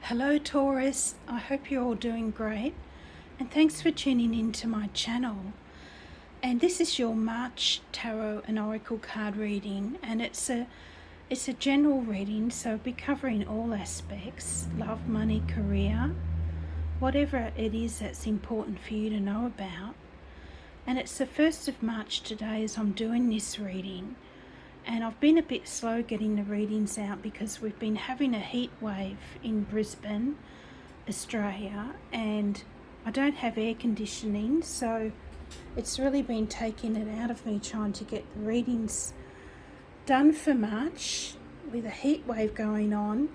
Hello Taurus, I hope you're all doing great and thanks for tuning in to my channel. And this is your March Tarot and Oracle card reading, and it's a general reading, so I'll be covering all aspects: love, money, career, whatever it is that's important for you to know about. And it's the 1st of March today as I'm doing this reading. And I've been a bit slow getting the readings out because we've been having a heat wave in Brisbane, Australia, and I don't have air conditioning, so it's really been taking it out of me trying to get the readings done for March with a heat wave going on.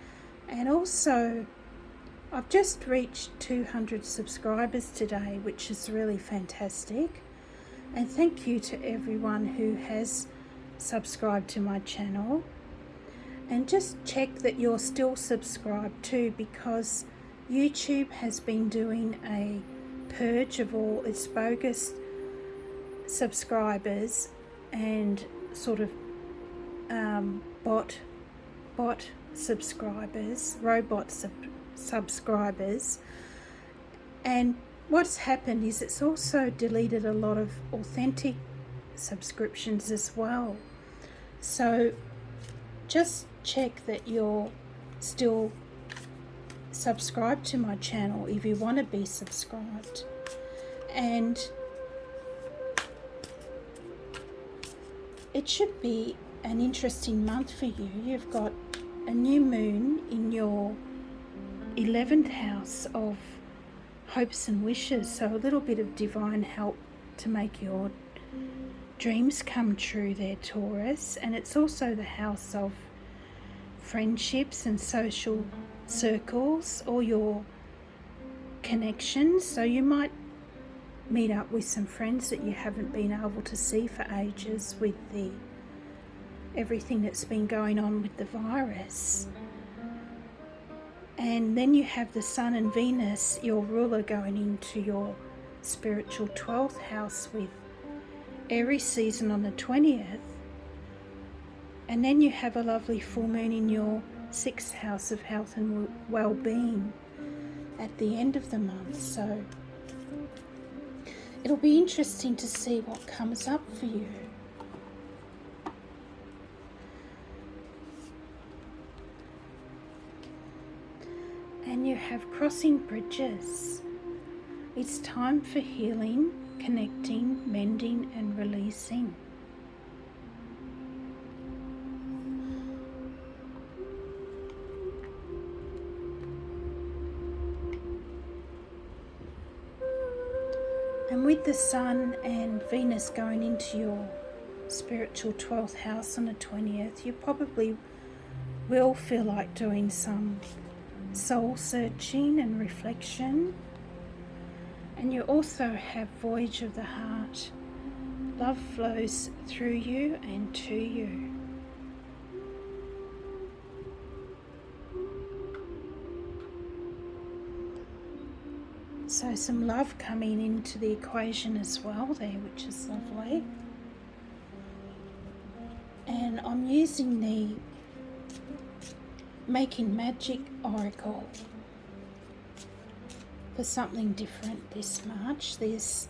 And also I've just reached 200 subscribers today, which is really fantastic. And thank you to everyone who has subscribe to my channel, and just check that you're still subscribed too, because YouTube has been doing a purge of all its bogus subscribers and sort of bot subscribers, subscribers. And what's happened is it's also deleted a lot of authentic subscriptions as well. So just check that you're still subscribed to my channel if you want to be subscribed. And it should be an interesting month for you. You've got a new moon in your 11th house of hopes and wishes, so a little bit of divine help to make your dreams come true there, Taurus. And it's also the house of friendships and social circles, or your connections. So you might meet up with some friends that you haven't been able to see for ages with everything that's been going on with the virus. And then you have the Sun and Venus, your ruler, going into your spiritual 12th house with Aries season on the 20th. And then you have a lovely full moon in your 6th house of health and well-being at the end of the month. So it'll be interesting to see what comes up for you. And you have crossing bridges. It's time for healing, connecting, mending and releasing. And with the Sun and Venus going into your spiritual 12th house on the 20th, you probably will feel like doing some soul searching and reflection. And you also have voyage of the heart. Love flows through you and to you. So some love coming into the equation as well there, which is lovely. And I'm using the Making Magic Oracle for something different this March. There's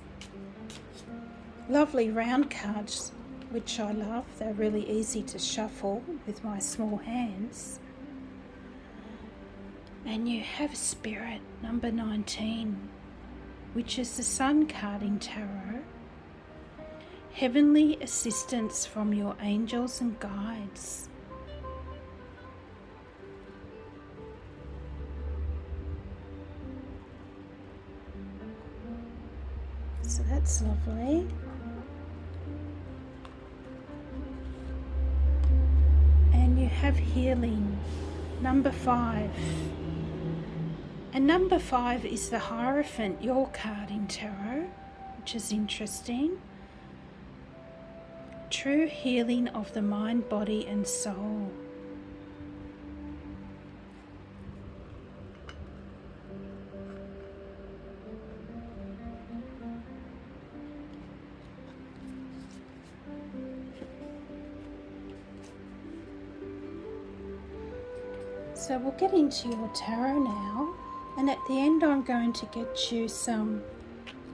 lovely round cards which I love. They're really easy to shuffle with my small hands. And you have Spirit number 19, which is the Sun card in Tarot. Heavenly assistance from your angels and guides. So that's lovely. And you have healing, number 5. And number 5 is the Hierophant, your card in Tarot, which is interesting. True healing of the mind, body and soul. So we'll get into your tarot now, and at the end I'm going to get you some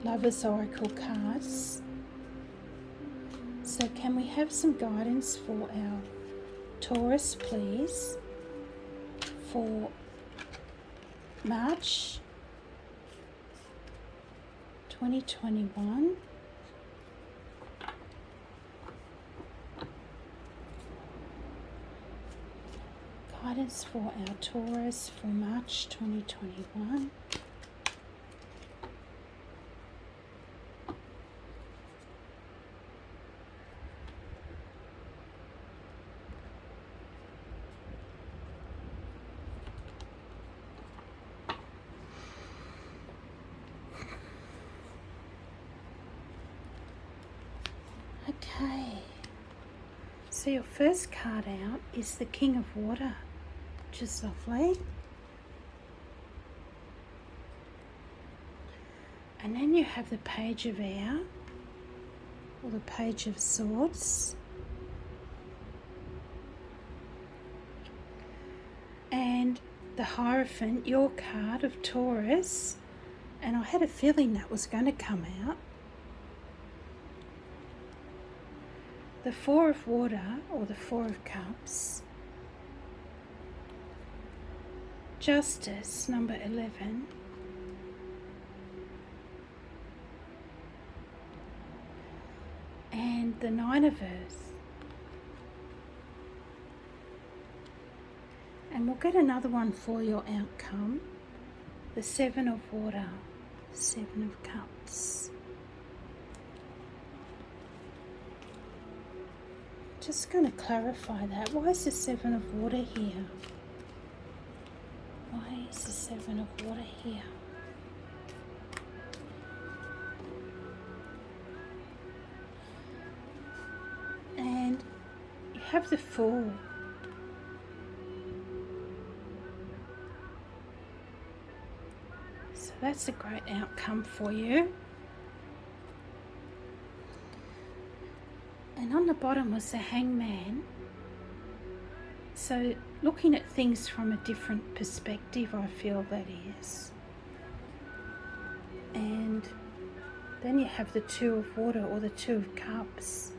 Lover's Oracle cards. So can we have some guidance for our Taurus, please, for March 2021? Guidance for our Taurus for March 2021. Okay, so your first card out is the King of Water, which is lovely. And then you have the Page of Air, or the Page of Swords. And the Hierophant, your card of Taurus. And I had a feeling that was going to come out. The Four of Water, or the Four of Cups. Justice, number 11. And the Nine of Earth. And we'll get another one for your outcome. The Seven of Water, Seven of Cups. Just going to clarify that. Why is the Seven of Water here? Why is the Seven of Water here? And you have the Fool. So that's a great outcome for you. And on the bottom was the Hangman. So looking at things from a different perspective, I feel that is. And then you have the Two of Water, or the Two of Cups.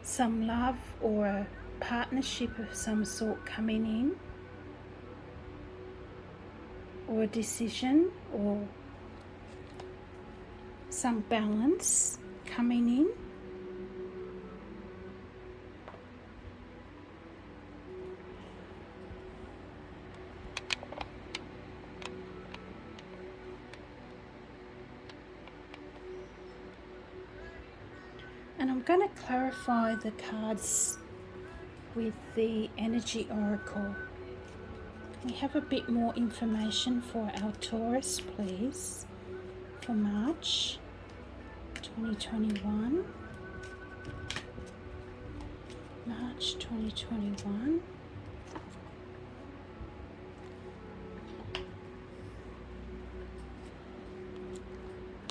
Some love or a partnership of some sort coming in, or a decision, or some balance coming in. And I'm going to clarify the cards with the Energy Oracle. We have a bit more information for our Taurus, please, for March 2021. March 2021.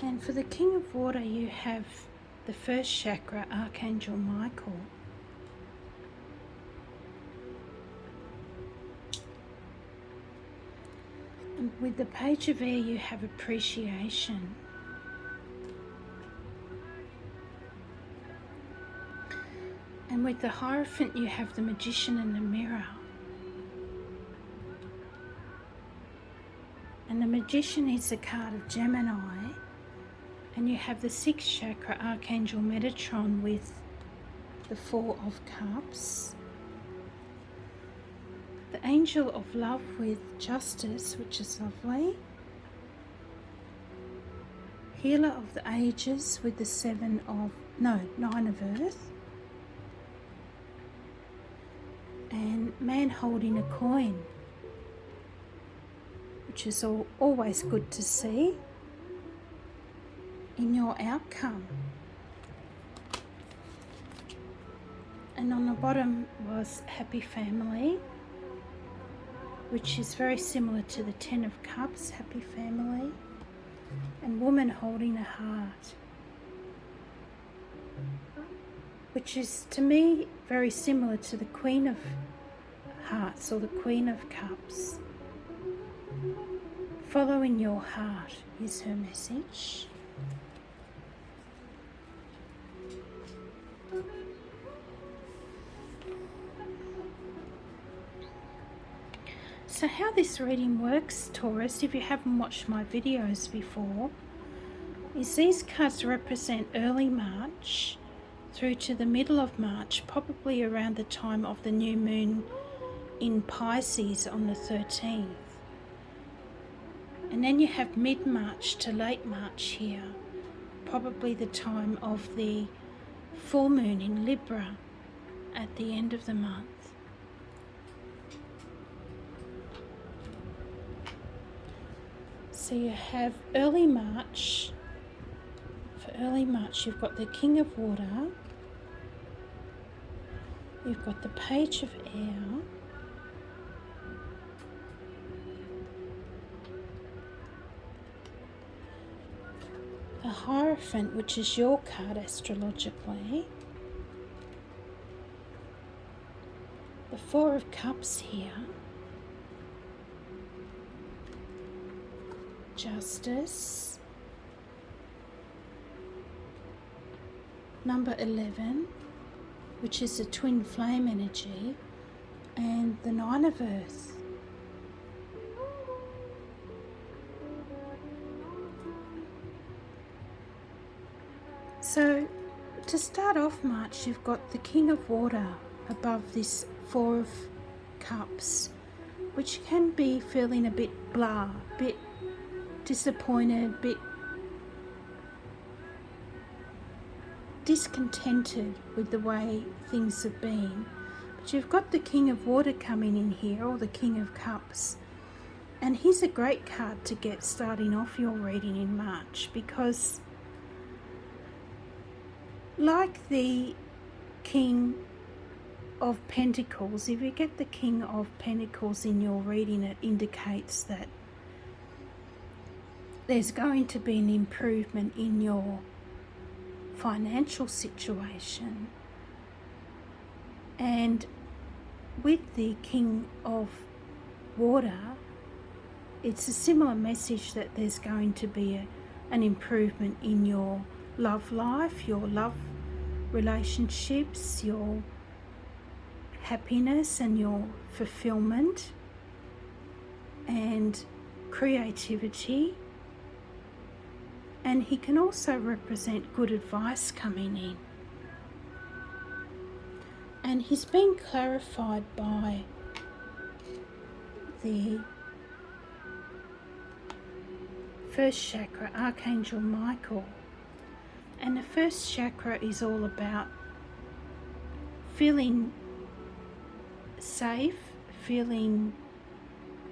And for the King of Water, you have the first chakra, Archangel Michael. And with the Page of Air, you have appreciation. And with the Hierophant, you have the Magician and the Mirror. And the Magician is a card of Gemini. And you have the sixth chakra, Archangel Metatron, with the Four of Cups. The Angel of Love with Justice, which is lovely. Healer of the Ages with the Nine of Earth. And Man holding a coin, which is always good to see in your outcome. And on the bottom was Happy Family, which is very similar to the Ten of Cups, Happy Family, and Woman holding a heart, which is to me very similar to the Queen of Hearts, or the Queen of Cups. Following your heart is her message. So how this reading works, Taurus, if you haven't watched my videos before, is these cards represent early March through to the middle of March, probably around the time of the new moon in Pisces on the 13th. And then you have mid-March to late March here, probably the time of the full moon in Libra at the end of the month. So you have early March. For early March, you've got the King of Water, you've got the Page of Air, the Hierophant, which is your card astrologically, the Four of Cups here, Justice, number 11, which is a twin flame energy, and the Nine of Earth. So to start off March, you've got the King of Water above this Four of Cups, which can be feeling a bit blah, a bit disappointed, a bit discontented with the way things have been. But you've got the King of Water coming in here, or the King of Cups, and he's a great card to get starting off your reading in March, because like the King of Pentacles, if you get the King of Pentacles in your reading, it indicates that there's going to be an improvement in your financial situation. And with the King of Water, it's a similar message that there's going to be an improvement in your love life, your love relationships, your happiness and your fulfillment and creativity. And he can also represent good advice coming in. And he's been clarified by the first chakra, Archangel Michael. And the first chakra is all about feeling safe, feeling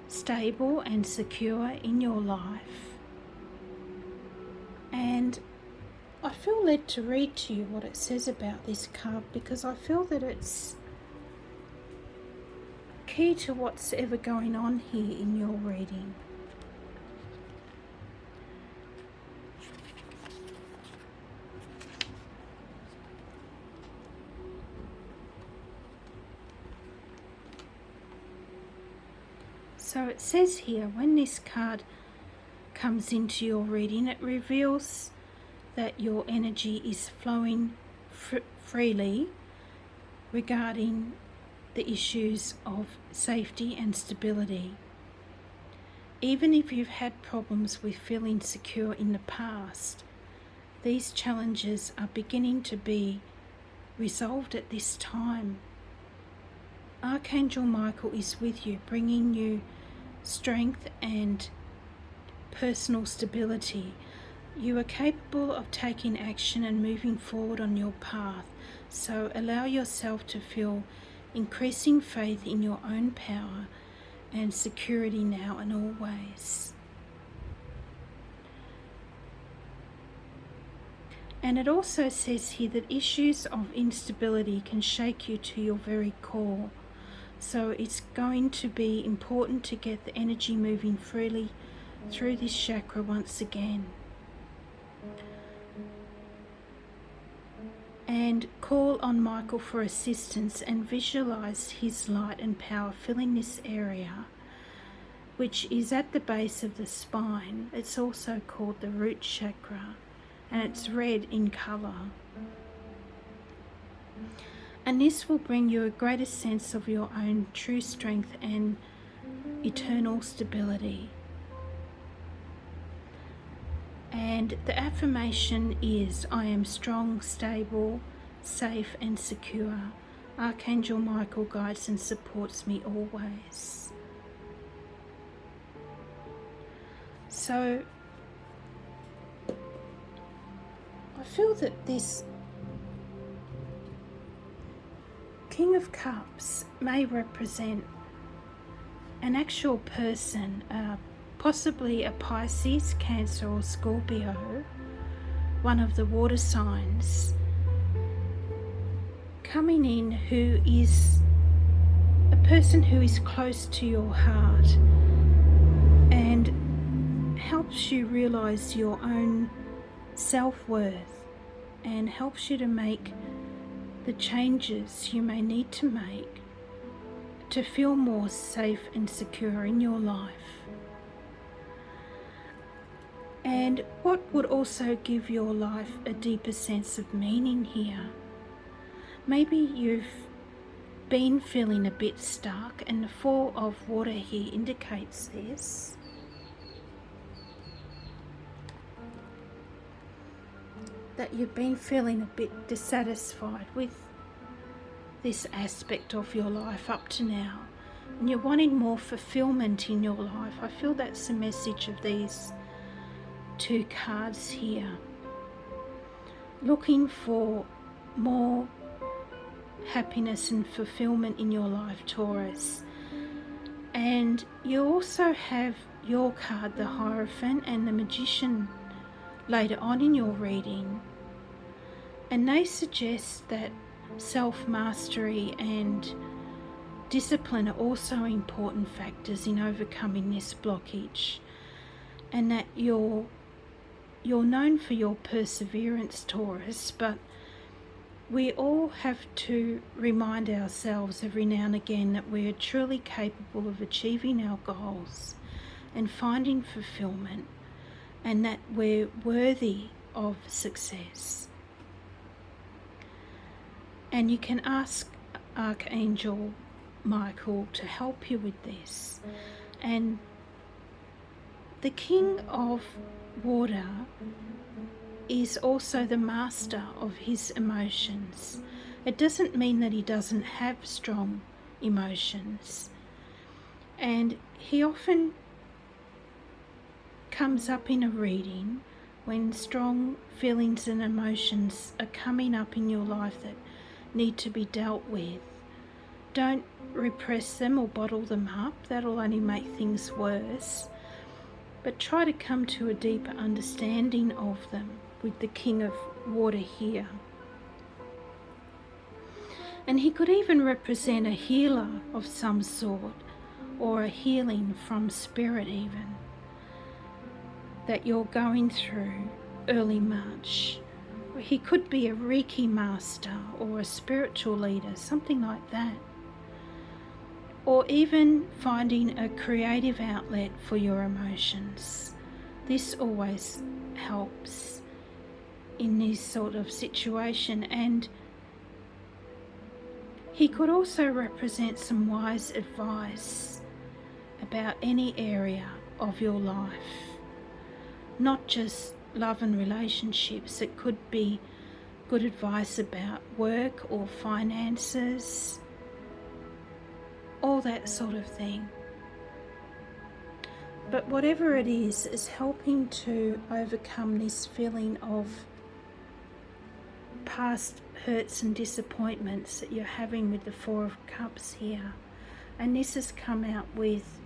stable and secure in your life. And I feel led to read to you what it says about this card, because I feel that it's key to what's ever going on here in your reading. So it says here, when this card comes into your reading, it reveals that your energy is flowing freely regarding the issues of safety and stability. Even if you've had problems with feeling secure in the past, these challenges are beginning to be resolved at this time. Archangel Michael is with you, bringing you strength and personal stability. You are capable of taking action and moving forward on your path, so allow yourself to feel increasing faith in your own power and security now and always. And it also says here that issues of instability can shake you to your very core. So it's going to be important to get the energy moving freely through this chakra once again. and call on Michael for assistance and visualize his light and power filling this area, which is at the base of the spine. It's also called the root chakra, and it's red in colour. And this will bring you a greater sense of your own true strength and eternal stability. And the affirmation is, I am strong, stable, safe and secure. Archangel Michael guides and supports me always. So I feel that this King of Cups may represent an actual person, possibly a Pisces, Cancer or Scorpio, one of the water signs, coming in, who is a person who is close to your heart and helps you realize your own self-worth and helps you to make the changes you may need to make to feel more safe and secure in your life. And what would also give your life a deeper sense of meaning here? Maybe you've been feeling a bit stuck, and the Four of Water here indicates this. That you've been feeling a bit dissatisfied with this aspect of your life up to now, and you're wanting more fulfillment in your life. I feel that's the message of these two cards here. Looking for more happiness and fulfillment in your life, Taurus. And you also have your card, the Hierophant and the Magician, later on in your reading. And they suggest that self-mastery and discipline are also important factors in overcoming this blockage, and that you're known for your perseverance, Taurus, but we all have to remind ourselves every now and again that we are truly capable of achieving our goals and finding fulfillment, and that we're worthy of success. And you can ask Archangel Michael to help you with this. And the King of Water is also the master of his emotions. It doesn't mean that he doesn't have strong emotions. And he often comes up in a reading when strong feelings and emotions are coming up in your life that need to be dealt with. Don't repress them or bottle them up. That'll only make things worse. But try to come to a deeper understanding of them with the King of Water here. And he could even represent a healer of some sort, or a healing from spirit even, that you're going through early March. Or he could be a Reiki master or a spiritual leader, something like that. Or even finding a creative outlet for your emotions. This always helps in this sort of situation. And he could also represent some wise advice about any area of your life, not just love and relationships. It could be good advice about work or finances, all that sort of thing. But whatever it is helping to overcome this feeling of past hurts and disappointments that you're having with the Four of Cups here. And this has come out with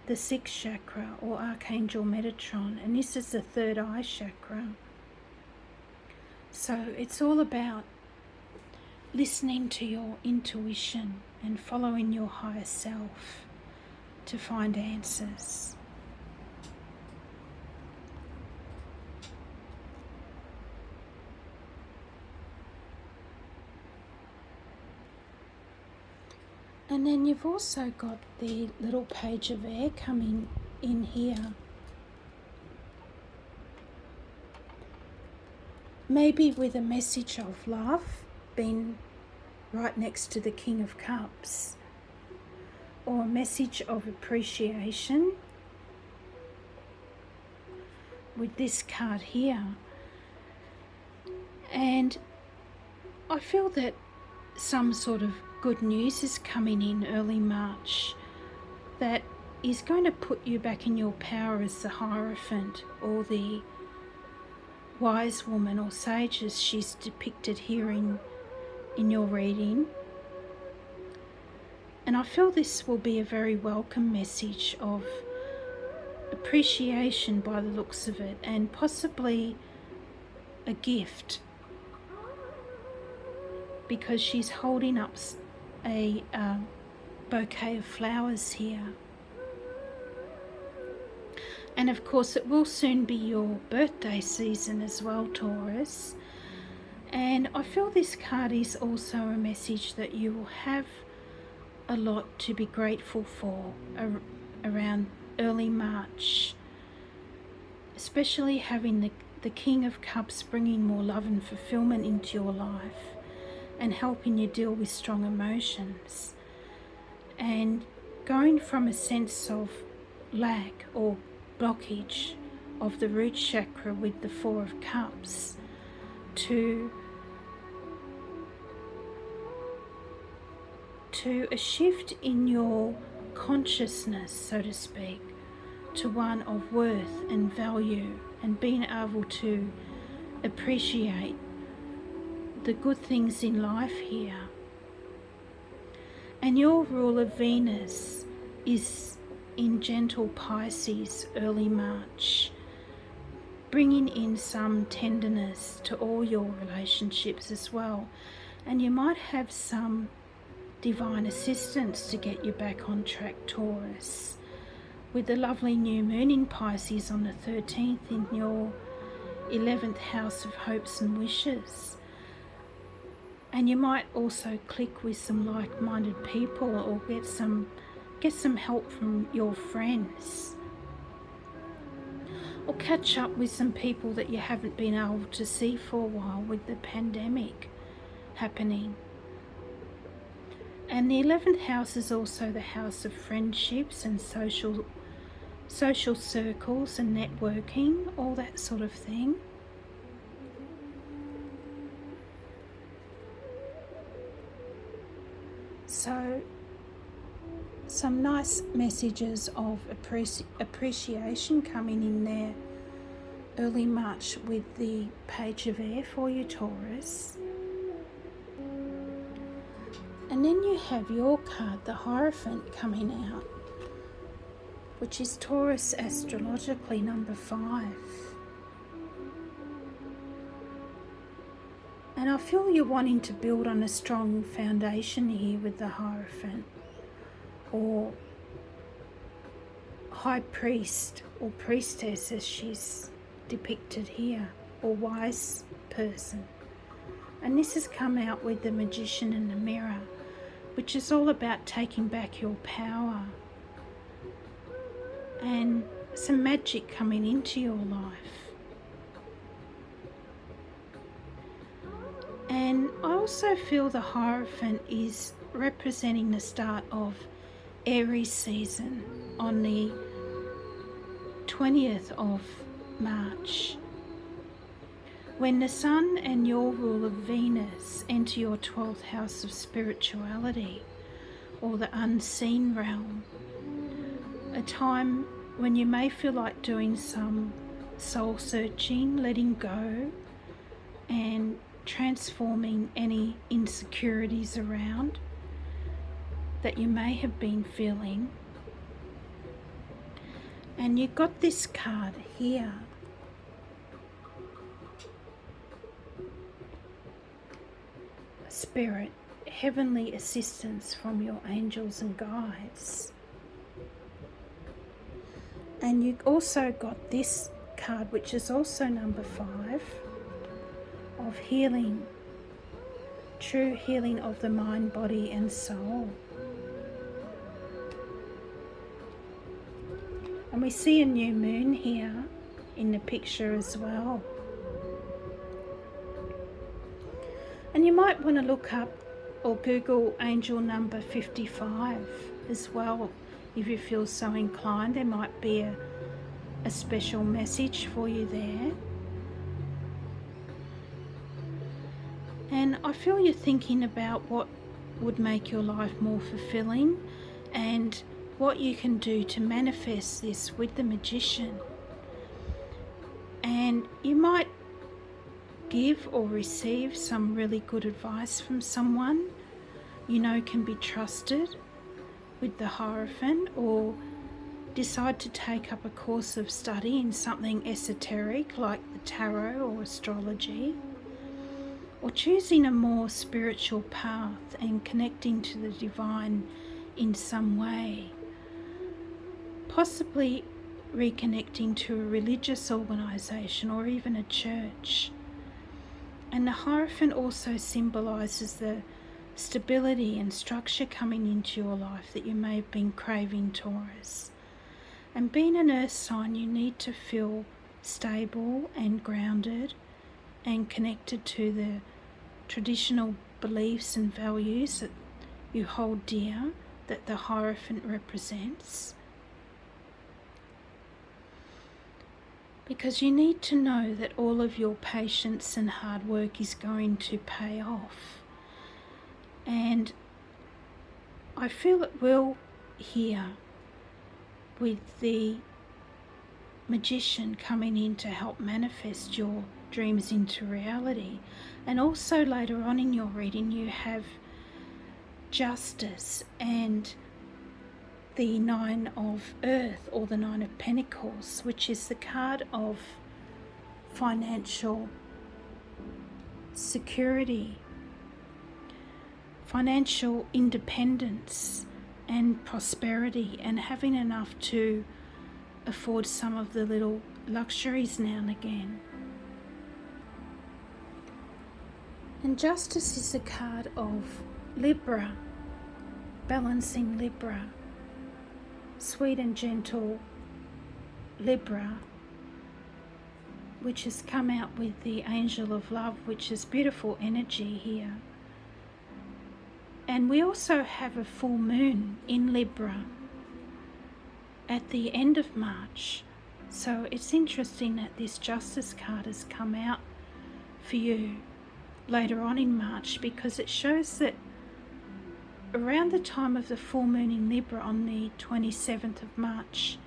the sixth chakra, or Archangel Metatron, and this is the third eye chakra. So it's all about listening to your intuition and following your higher self to find answers. And then you've also got the little page of air coming in here. Maybe with a message of love being right next to the King of Cups, or a message of appreciation with this card here. And I feel that some sort of good news is coming in early March that is going to put you back in your power as the Hierophant, or the wise woman or sage as she's depicted here in your reading. And I feel this will be a very welcome message of appreciation by the looks of it, and possibly a gift, because she's holding up a bouquet of flowers here. And of course it will soon be your birthday season as well, Taurus. And I feel this card is also a message that you will have a lot to be grateful for around early March, especially having the King of Cups bringing more love and fulfillment into your life and helping you deal with strong emotions, and going from a sense of lack or blockage of the root chakra with the Four of Cups to a shift in your consciousness, so to speak, to one of worth and value, and being able to appreciate the good things in life here. And your rule of Venus is in gentle Pisces early March, bringing in some tenderness to all your relationships as well. And you might have some divine assistance to get you back on track, Taurus, with the lovely new moon in Pisces on the 13th in your 11th house of hopes and wishes. And you might also click with some like-minded people, or get some help from your friends, or catch up with some people that you haven't been able to see for a while with the pandemic happening. And the 11th house is also the house of friendships and social circles and networking, all that sort of thing. So some nice messages of appreciation coming in there early March with the page of air for you, Taurus. And then you have your card, the Hierophant, coming out, which is Taurus astrologically number 5. And I feel you're wanting to build on a strong foundation here with the Hierophant, or High Priest or Priestess as she's depicted here, or wise person. And this has come out with the Magician and the Mirror, which is all about taking back your power and some magic coming into your life. And I also feel the Hierophant is representing the start of Aries season on the 20th of March, when the Sun and your rule of Venus enter your 12th house of spirituality, or the unseen realm. A time when you may feel like doing some soul searching, letting go, and transforming any insecurities around that you may have been feeling. And you've got this card here. Spirit, heavenly assistance from your angels and guides. And you also got this card, which is also number 5, of healing, true healing of the mind, body and soul. And we see a new moon here in the picture as well. And you might want to look up or Google angel number 55 as well if you feel so inclined. There might be a special message for you there. And I feel you're thinking about what would make your life more fulfilling and what you can do to manifest this with the Magician. And you might give or receive some really good advice from someone you know can be trusted with the Hierophant, or decide to take up a course of study in something esoteric like the tarot or astrology, or choosing a more spiritual path and connecting to the divine in some way, possibly reconnecting to a religious organisation or even a church. And the Hierophant also symbolises the stability and structure coming into your life that you may have been craving, Taurus. And being an earth sign, you need to feel stable and grounded and connected to the traditional beliefs and values that you hold dear, that the Hierophant represents. Because you need to know that all of your patience and hard work is going to pay off. And I feel it will here with the Magician coming in to help manifest your dreams into reality. And also later on in your reading you have Justice and the Nine of Earth, or the Nine of Pentacles, which is the card of financial security, financial independence and prosperity, and having enough to afford some of the little luxuries now and again. And Justice is a card of Libra, balancing Libra, sweet and gentle Libra, which has come out with the Angel of Love, which is beautiful energy here. And we also have a full moon in Libra at the end of March. So it's interesting that this Justice card has come out for you later on in March, because it shows that around the time of the full moon in Libra on the 27th of March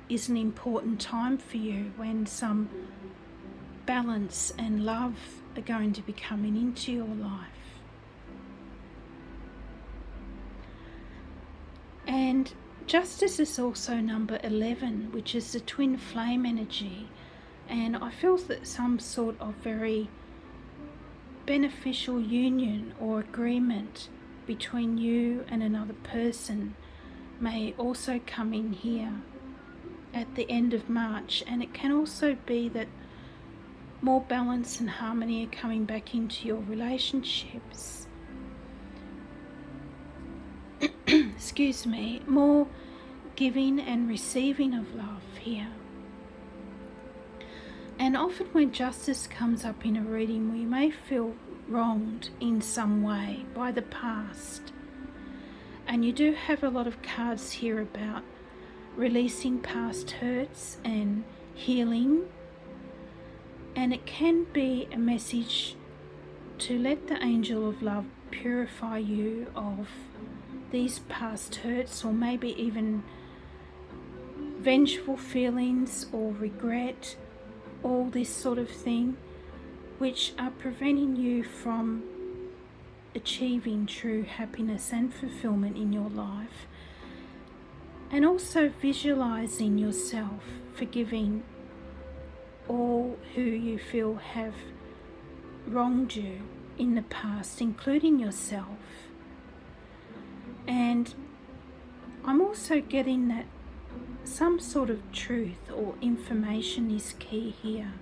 is an important time for you, when some balance and love are going to be coming into your life. And Justice is also number 11, which is the twin flame energy. And I feel that some sort of very beneficial union or agreement between you and another person may also come in here at the end of March. And it can also be that more balance and harmony are coming back into your relationships. Excuse me, more giving and receiving of love here. And often when Justice comes up in a reading, we may feel wronged in some way by the past. And you do have a lot of cards here about releasing past hurts and healing. And it can be a message to let the Angel of Love purify you of these past hurts, or maybe even vengeful feelings or regret, all this sort of thing, which are preventing you from achieving true happiness and fulfillment in your life. And also visualizing yourself forgiving all who you feel have wronged you in the past, including yourself. And I'm also getting that some sort of truth or information is key here,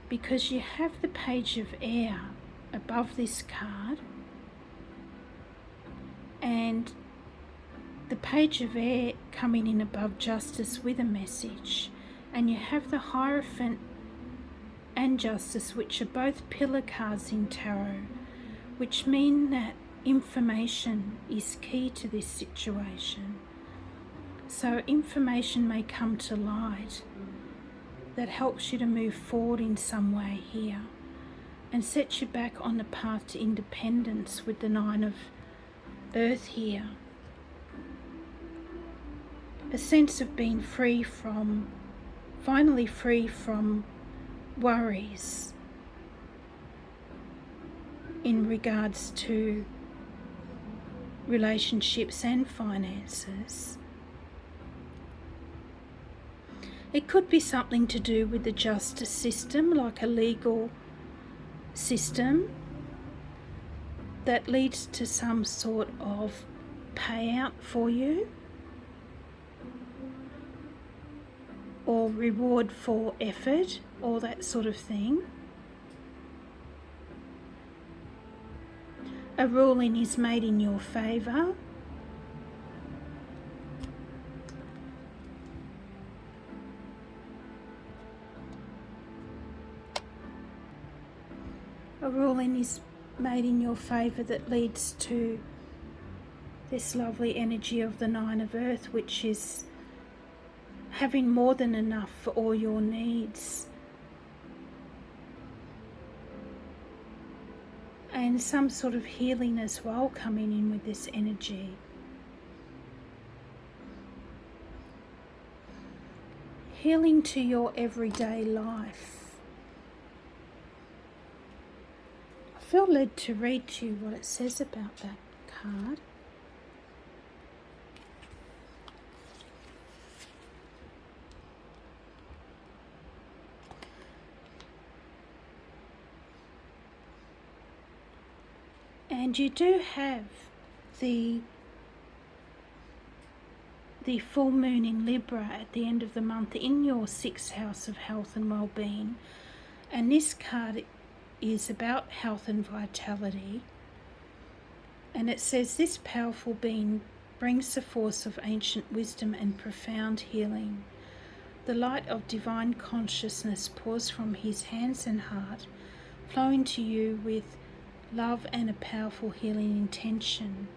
because you have the Page of Air above this card, and the Page of Air coming in above Justice with a message, and you have the Hierophant and Justice, which are both pillar cards in tarot, which mean that information is key to this situation. So information may come to light that helps you to move forward in some way here and sets you back on the path to independence with the Nine of Earth here. A sense of being finally free from worries in regards to relationships and finances. It could be something to do with the justice system, like a legal system that leads to some sort of payout for you or reward for effort or that sort of thing. A ruling is made in your favour. A ruling is made in your favour that leads to this lovely energy of the Nine of Earth, which is having more than enough for all your needs. And some sort of healing as well coming in with this energy. Healing to your everyday life. I feel led to read to you what it says about that card. And you do have the full moon in Libra at the end of the month in your 6th house of health and well-being. And this card is about health and vitality. And it says, this powerful being brings the force of ancient wisdom and profound healing. The light of divine consciousness pours from his hands and heart, flowing to you with love and a powerful healing intention.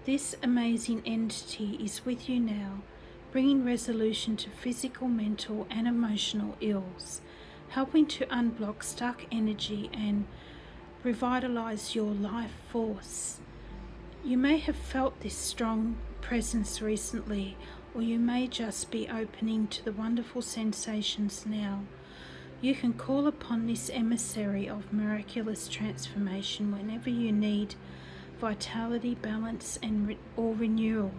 This amazing entity is with you now, bringing resolution to physical, mental and emotional ills, helping to unblock stuck energy and revitalize your life force. You may have felt this strong presence recently, or you may just be opening to the wonderful sensations now. You can call upon this emissary of miraculous transformation whenever you need vitality, balance, or renewal.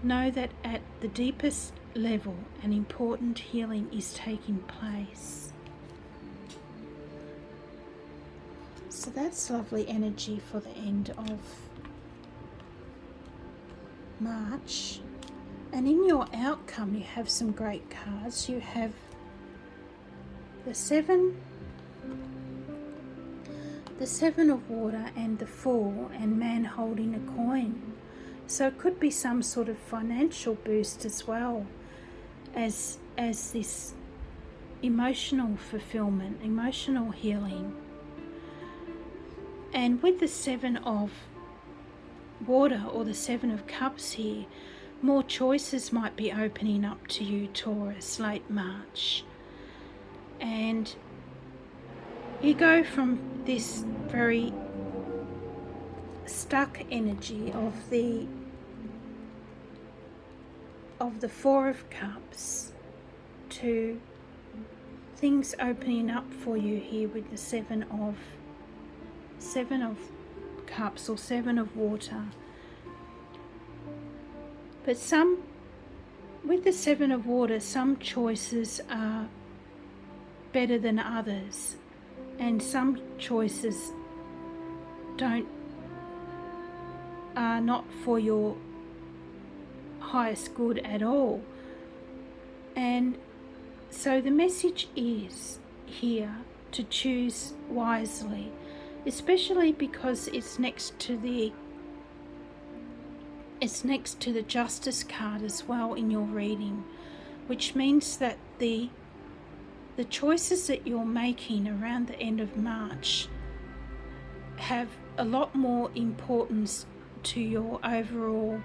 Know that at the deepest level, an important healing is taking place. So that's lovely energy for the end of March. And in your outcome, you have some great cards. You have the Seven of Water and the Fool, and Man holding a coin. So it could be some sort of financial boost as well as this emotional fulfillment, emotional healing. And with the Seven of Water or the Seven of Cups here, more choices might be opening up to you, Taurus, late March. And you go from this very stuck energy of the Four of Cups to things opening up for you here with the Seven of Cups or Seven of Water. But with the Seven of Water, some choices are better than others, and some choices are not for your highest good at all. And so the message is here to choose wisely, especially because it's next to the It's next to the Justice card as well in your reading, which means that the choices that you're making around the end of March have a lot more importance to your overall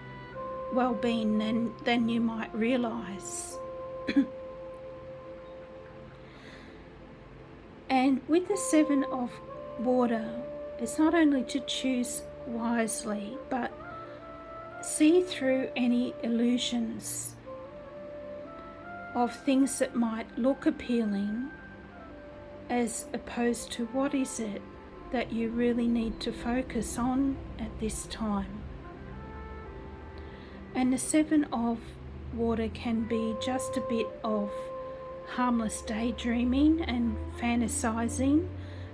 well-being than you might realise. And with the Seven of Water, it's not only to choose wisely, but see through any illusions of things that might look appealing, as opposed to what is it that you really need to focus on at this time. And the Seven of Water can be just a bit of harmless daydreaming and fantasizing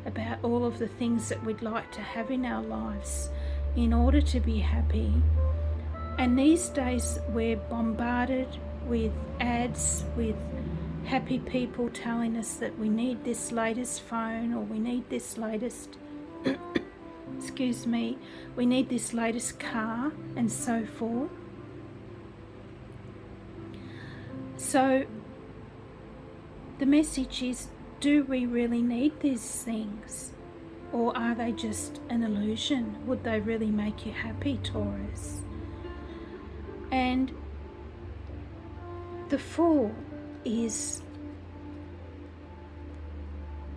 about all of the things that we'd like to have in our lives in order to be happy. And these days we're bombarded with ads, with happy people telling us that we need this latest phone, or we need this latest we need this latest car, and so forth. So the message is, do we really need these things? Or are they just an illusion? Would they really make you happy, Taurus? And the Fool is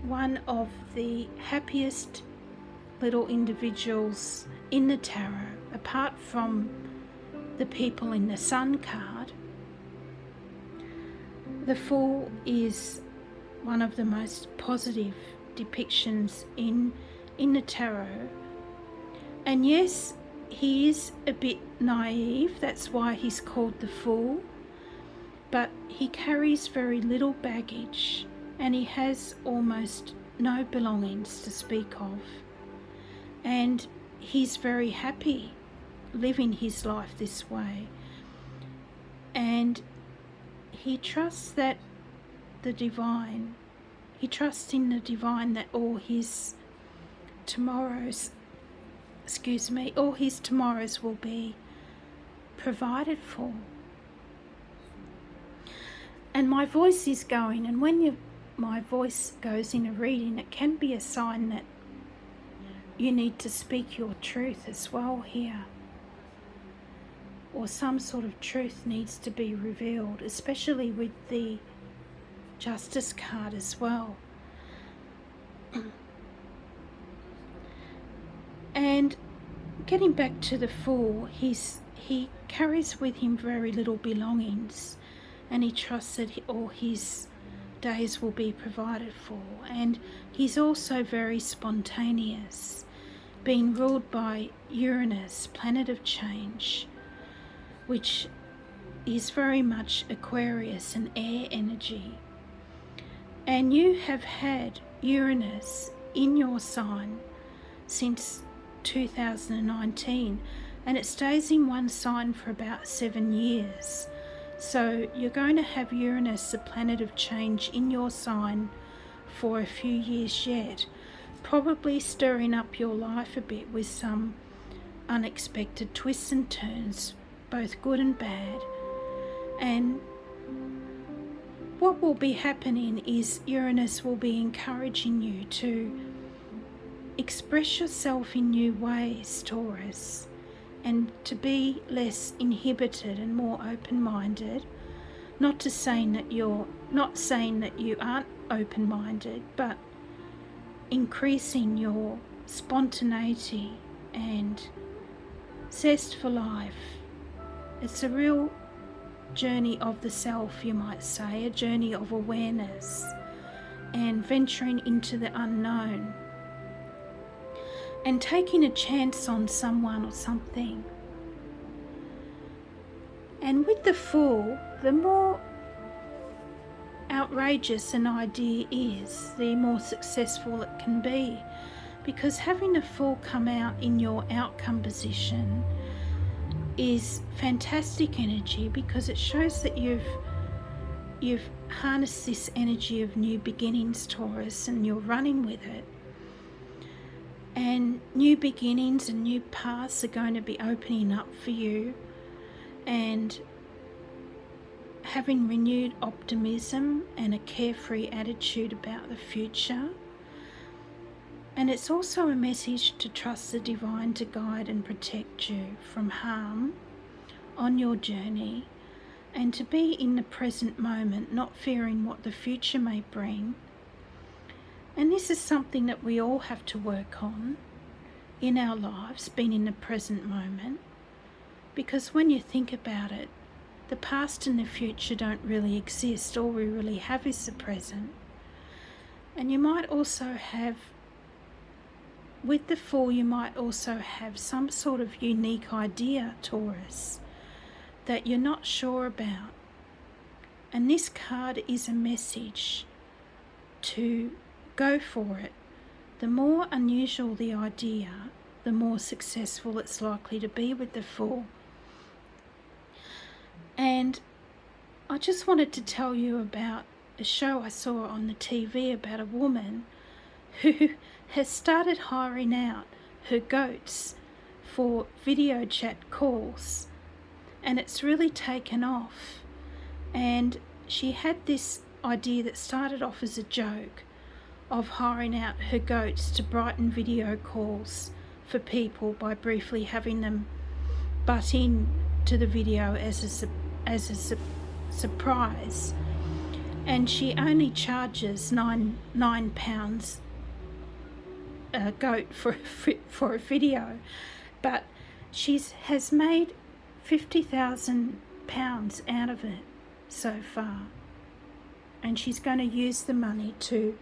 one of the happiest little individuals in the tarot, apart from the people in the Sun card. The Fool is one of the most positive depictions in the tarot. And yes, he is a bit naive, that's why he's called the Fool, but he carries very little baggage and he has almost no belongings to speak of. And he's very happy living his life this way. And he trusts that the divine, he trusts in the divine that all his tomorrows will be provided for. And my voice is going, and when my voice goes in a reading, it can be a sign that you need to speak your truth as well here, or some sort of truth needs to be revealed, especially with the Justice card as well. And getting back to the Fool, he carries with him very little belongings, and he trusts that all his days will be provided for. And he's also very spontaneous, being ruled by Uranus, planet of change, which is very much Aquarius and air energy. And you have had Uranus in your sign since 2019, and it stays in one sign for about 7 years. So you're going to have Uranus, the planet of change, in your sign for a few years yet, probably stirring up your life a bit with some unexpected twists and turns, both good and bad. And what will be happening is Uranus will be encouraging you to express yourself in new ways, Taurus, and to be less inhibited and more open-minded. Not saying that you aren't open-minded, but increasing your spontaneity and zest for life. It's a real journey of the self, you might say, a journey of awareness and venturing into the unknown and taking a chance on someone or something. And with the Fool, the more outrageous an idea is, the more successful it can be, because having the Fool come out in your outcome position is fantastic energy, because it shows that you've harnessed this energy of new beginnings, Taurus, and you're running with it. And new beginnings and new paths are going to be opening up for you and having renewed optimism and a carefree attitude about the future. And it's also a message to trust the divine to guide and protect you from harm on your journey, and to be in the present moment, not fearing what the future may bring. And this is something that we all have to work on in our lives, being in the present moment, because when you think about it, the past and the future don't really exist. All we really have is the present. And you might also have, with the Fool, you might also have some sort of unique idea, Taurus, that you're not sure about. And this card is a message to go for it. The more unusual the idea, the more successful it's likely to be with the Fool. And I just wanted to tell you about a show I saw on the TV about a woman who has started hiring out her goats for video chat calls, and it's really taken off. And she had this idea that started off as a joke of hiring out her goats to brighten video calls for people by briefly having them butt in to the video as a surprise. And she only charges £9 a goat for a video, but she has made £50,000 out of it so far, and she's going to use the money to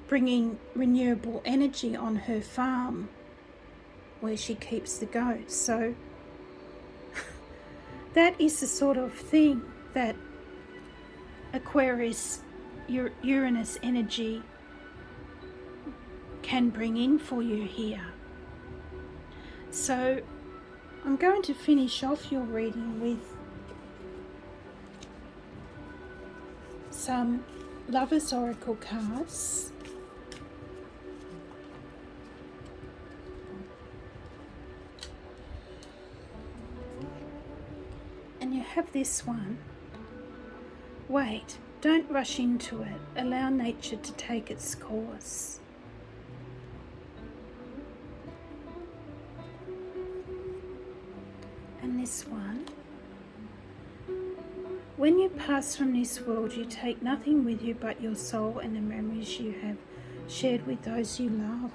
bring in renewable energy on her farm where she keeps the goats. So that is the sort of thing that Aquarius, Uranus energy can bring in for you here. So I'm going to finish off your reading with some Lovers Oracle cards. And you have this one. Wait, don't rush into it. Allow nature to take its course. And this one. When you pass from this world, you take nothing with you but your soul and the memories you have shared with those you love.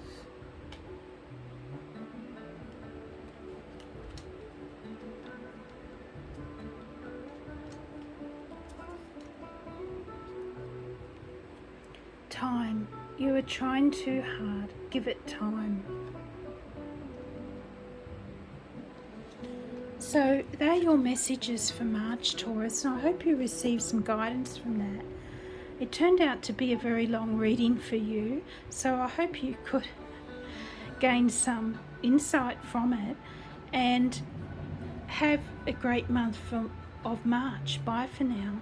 Time. You are trying too hard. Give it time. So they're your messages for March, Taurus, and I hope you receive some guidance from that. It turned out to be a very long reading for you, so I hope you could gain some insight from it, and have a great month of March. Bye for now.